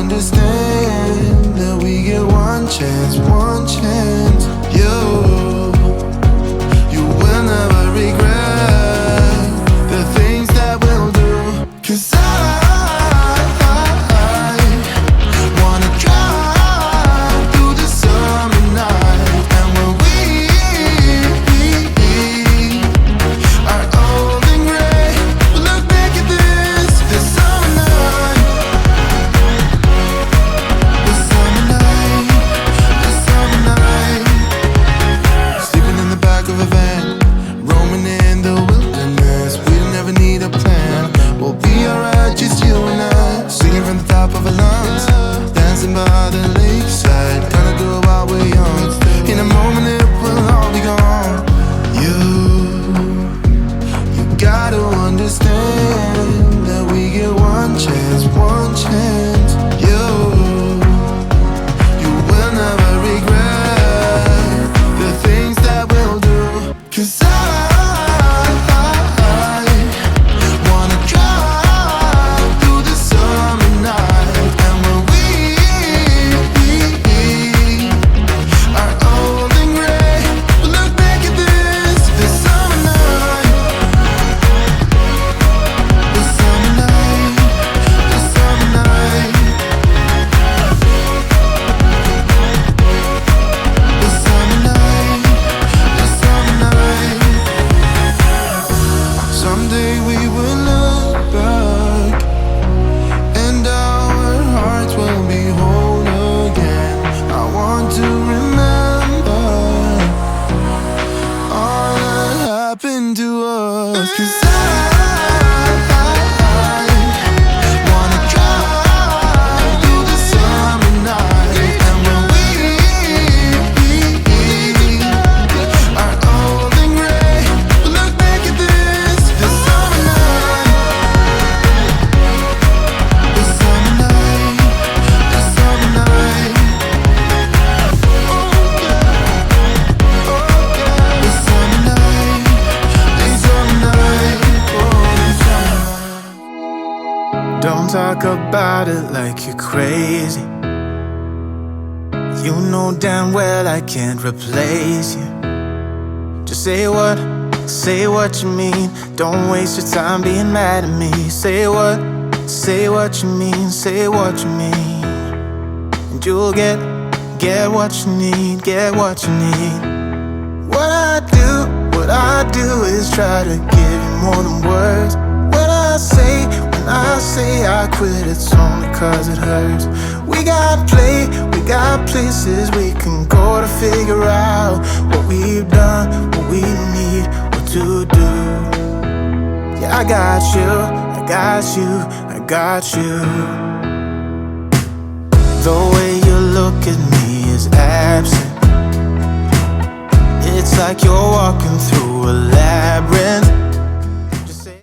understand that we get one chance, one chance. You will never regret the things that we'll do. 'Cause I wanna drive through the summer night. And when we are old and gray, we'll look back at this summer night. This summer night, this summer night. Sleeping in the back of a van, roaming in the wilderness. We'll never need a plan, we'll be alright, just you and I. Singing from the top of our lungs, dancing by the lakeside. Gonna do it while we're young. In a moment it will all be gone. You gotta understand that we get one chance, one chance. You will never regret the things that we'll do. 'Cause I wanna drive through the summer night. And when we are old and gray, we'll look back at this summer night. This summer night, this summer night. This summer night, this summer night. Someday we will look back and our hearts will be whole again. I want to remember all that happened to us. 'Cause I wanna drive through the summer night. And when we are old and gray, we'll look back at this summer night. This summer night, this summer night. Oh yeah, oh yeah. This summer night, this summer night, oh this summer night. Don't talk about it like you're crazy. You know damn well I can't replace you. Just say what you mean. Don't waste your time being mad at me. Say what you mean, say what you mean. And you'll get what you need, get what you need. What I do is try to give you more than words. When I say I quit, it's only 'cause it hurts. We got places we can go to figure out what we've done, what we need, what to do. Yeah, I got you, I got you, I got you. The way you look at me is absent. It's like you're walking through a labyrinth.